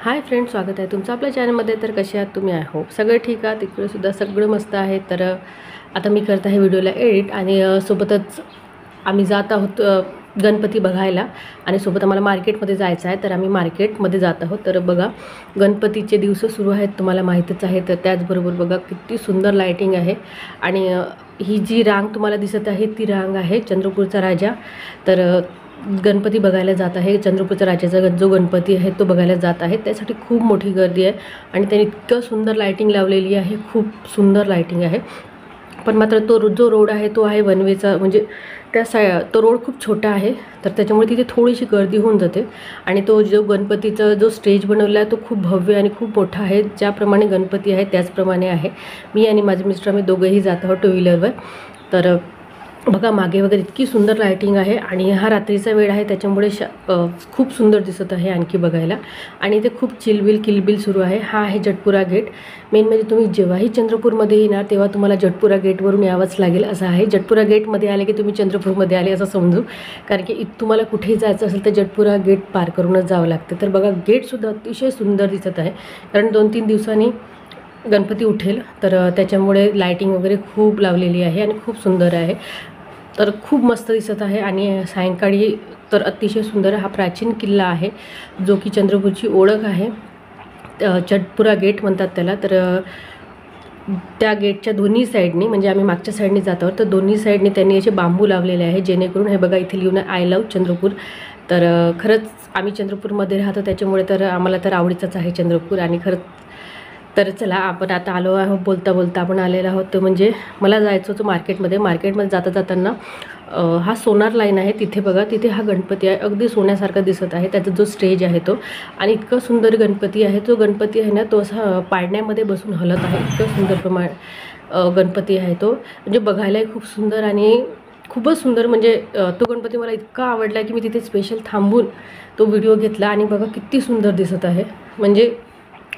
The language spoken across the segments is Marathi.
हाय फ्रेंड्स, स्वागत आहे तुमचं आपल्या चॅनलमध्ये। तर कसे आहात तुम्ही? आय होप सगळं ठीक आहे, तिकडे सुद्धा सगळं मस्त आहे। तर आता मी करत आहे व्हिडिओला एडिट आणि सोबतच आम्ही जात आहोत गणपती बघायला आणि सोबत आम्हाला मार्केटमध्ये जायचं आहे। तर आम्ही मार्केटमध्ये जात आहोत। तर बघा, गणपतीचे दिवस सुरू आहेत, तुम्हाला माहीतच आहे। तर त्याचबरोबर बघा किती सुंदर लाईटिंग आहे आणि ही जी रांग तुम्हाला दिसत आहे ती रांग आहे चंद्रपूरचा राजा। तर गणपती बघायला जात आहे, चंद्रपूरचा राजाचा जो गणपती आहे तो बघायला जात आहे। त्यासाठी खूप मोठी गर्दी आहे आणि त्यांनी इतकं सुंदर लाईटिंग लावलेली आहे, खूप सुंदर लाईटिंग आहे। पण मात्र तो जो रोड आहे तो आहे वन वेचा, म्हणजे तो रोड खूप छोटा आहे, तर त्याच्यामुळे तिथे थोडीशी गर्दी होऊन जाते। आणि तो जो गणपतीचा जो स्टेज बनवला आहे तो खूप भव्य आणि खूप मोठा आहे, ज्याप्रमाणे गणपती आहे त्याचप्रमाणे आहे। मी आणि माझे मिस्टर आम्ही दोघंही जात आहोत टू व्हीलरवर। तर बघा मागे वगैरे इतकी सुंदर लाईटिंग आहे आणि हा रात्रीचा वेळ आहे, त्याच्यामुळे खूप सुंदर दिसत आहे आणखी बघायला। आणि ते खूप चिलबिल किलबिल सुरू आहे। हा आहे जटपुरा गेट। मेन म्हणजे तुम्ही जेव्हाही चंद्रपूरमध्ये येणार तेव्हा तुम्हाला जटपुरा गेटवरून यावंच लागेल असं आहे। जटपुरा गेटमध्ये आले की तुम्ही चंद्रपूरमध्ये आले असं समजू, कारण की तुम्हाला कुठेही जायचं असेल तर जटपुरा गेट पार करूनच जावं लागतं। तर बघा गेटसुद्धा अतिशय सुंदर दिसत आहे, कारण 2-3 दिवसांनी गणपती उठेल, तर त्याच्यामुळे लाईटिंग वगैरे खूप लावलेली आहे आणि खूप सुंदर आहे। तर खूप मस्त दिसत आहे आणि सायंकाळी तर अतिशय सुंदर हा प्राचीन किल्ला आहे, जो की चंद्रपूरची ओळख आहे। जटपुरा गेट म्हणतात त्याला। तर त्या गेटच्या दोन्ही साईडनी, म्हणजे आम्ही मागच्या साईडनी जात आहोत, तर दोन्ही साईडनी त्यांनी असे बांबू लावलेले आहे, जेणेकरून हे बघा इथे लिहून आय लव्ह चंद्रपूर। तर खरंच आम्ही चंद्रपूरमध्ये राहतो, त्याच्यामुळे तर आम्हाला तर आवडीचंच आहे चंद्रपूर। आणि खरंच तर चला आपण आता आलो आहोत, बोलता बोलता आपण आलेलो आहोत। तर म्हणजे मला जायचं होतं मार्केटमध्ये जाता जाताना हा सोनार लाईन आहे, तिथे बघा तिथे हा गणपती आहे, अगदी सोन्यासारखा दिसत आहे। त्याचा जो स्टेज आहे तो, आणि इतकं सुंदर गणपती आहे। तो गणपती आहे ना, तो असा पाळण्यामध्ये बसून हलत आहे, इतकं सुंदर गणपती आहे तो, म्हणजे बघायलाही खूप सुंदर आणि खूपच सुंदर। म्हणजे तो गणपती मला इतका आवडला की मी तिथे स्पेशल थांबून तो व्हिडिओ घेतला। आणि बघा किती सुंदर दिसत आहे, म्हणजे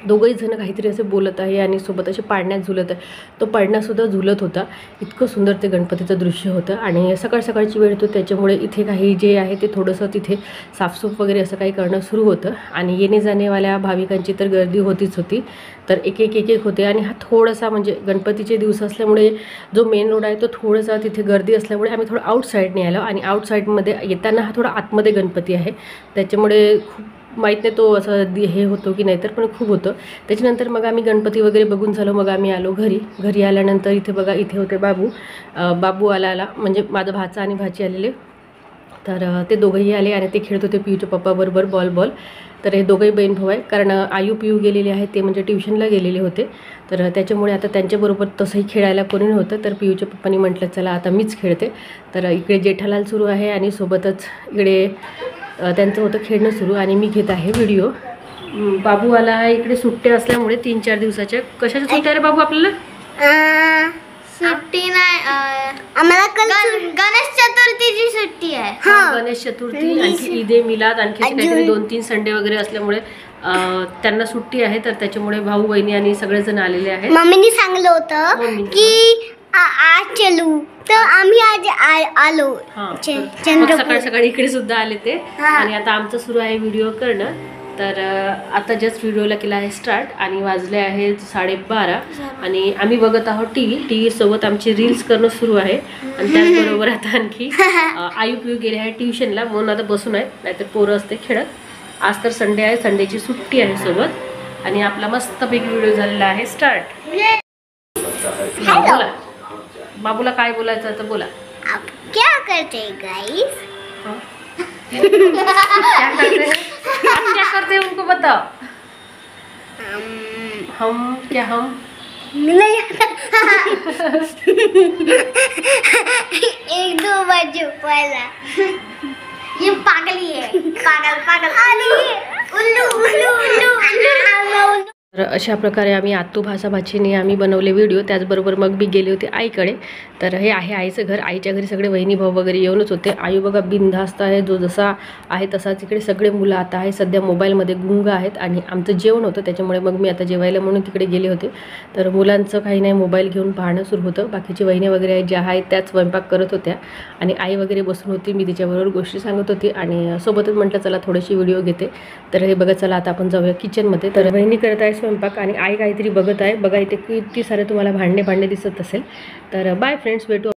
दोघंही जण काहीतरी असे बोलत आहे आणि सोबत असे पाळण्यात झुलत आहे, तो पाळण्यासुद्धा झुलत होता। इतकं सुंदर ते गणपतीचं दृश्य होतं। आणि सकाळची वेळ होती, त्याच्यामुळे इथे काही जे आहे ते थोडंसं तिथे साफसूफ वगैरे असं काही करणं सुरू होतं। आणि येणे जाणेवाल्या भाविकांची तर गर्दी होतीच होती, तर एक होते। आणि हा थोडासा म्हणजे गणपतीचे दिवस असल्यामुळे जो मेन रोड आहे तो थोडासा तिथे गर्दी असल्यामुळे आम्ही थोडं आउटसाईडने आलो। आणि आउटसाईडमध्ये येताना हा थोडा आतमध्ये गणपती आहे, त्याच्यामुळे खूप माहीत नाही तो असं हे होतो की नाही, तर पण खूप होतं। त्याच्यानंतर मग आम्ही गणपती वगैरे बघून झालो, मग आम्ही आलो घरी आल्यानंतर इथे बघा इथे होते बाबू आला म्हणजे माझा भाचा आणि भाची आलेले। तर ते दोघंही आले आणि ते खेळत होते पियूच्या पप्पाबरोबर बॉल। तर हे दोघंही बहीण भाऊ आहे, कारण पियू गेलेले आहे, ते म्हणजे ट्युशनला गेलेले होते। तर त्याच्यामुळे आता त्यांच्याबरोबर तसंही खेळायला कोणी नव्हतं, तर पियूच्या पप्पांनी म्हटलं चला आता मीच खेळते। तर इकडे जेठालाल सुरू आहे आणि सोबतच इकडे त्यांचं होतं खेळणं सुरू, आणि मी घेत आहे व्हिडिओ। बाबू आला आहे इकडे, सुट्ट्या असल्यामुळे 3-4 दिवसाच्या। कशाच्या सुट्ट्या रे बाबू आपल्याला? सुट्टी नाही, आम्हाला गणेश चतुर्थीची सुट्टी आहे। गणेश चतुर्थी, आणखी ईद ए मिलाद, आणखी काहीतरी 2-3 संडे वगैरे असल्यामुळे त्यांना सुट्टी आहे। तर त्याच्यामुळे भाऊ बहिणी आणि सगळेजण आलेले आहेत। मम्मीने सांगितलं होतं की आज चलू, तर आम्ही आज आलो। सकाळी इकडे सुद्धा आले ते। आणि आता आमचं सुरू आहे व्हिडिओ करणं। तर आता जस्ट व्हिडिओला केला आहे स्टार्ट आणि वाजले आहेत 12:30 आणि आम्ही बघत आहोत टी सोबत आमची रील्स करणं सुरू आहे। आणि त्याचबरोबर आता आणखी पियू गेले आहे ट्युशनला, म्हणून आता बसून आहे, नाहीतर पोरं असते खेळत। आज तर संडे आहे, संडेची सुट्टी आहे सोबत। आणि आपला मस्तपैकी व्हिडिओ झालेला आहे स्टार्ट। बोला बाबूला काय बोलायचं आता, बोला। आप क्या करते गाइस? क्या करते हैं उनको बताओ। हम नहीं एक दो बजे पहला ये पागल ही है, पागल। अरे उल्लू तर अशा प्रकारे आम्ही आत्तू भासा भाचीने आम्ही बनवले व्हिडिओ. त्याचबरोबर मग मी गेले होते आईकडे. तर हे आहे आईचं घर. आईच्या घरी सगळे वहिनी भाऊ वगैरे येऊनच होते. आई बघा बिनधास्त आहे, जो जसा आहे तसाच. इकडे सगळे मुलं आता आहे सध्या मोबाईलमध्ये गुंग आहेत. आणि आमचं जेवण होतं त्याच्यामुळे मग मी आता जेवायला म्हणून तिकडे गेले होते. तर मुलांचं काही नाही, मोबाईल घेऊन पाहणं सुरू होतं. बाकीची वहिनी वगैरे आहेत ज्या आहेत त्याच स्वयंपाक करत होत्या आणि आई वगैरे बसून होती. मी तिच्याबरोबर गोष्टी सांगत होती आणि सोबतच म्हटलं चला थोडीशी व्हिडिओ घेते. तर हे बघा, चला आता आपण जाऊया किचनमध्ये. तर वहिनी करत आहे स्वयंपाक आणि आई काहीतरी बघत आहे. बघा इथे किती सारे तुम्हाला भांडे दिसत असेल. तर बाय फ्रेंड्स, भेटू.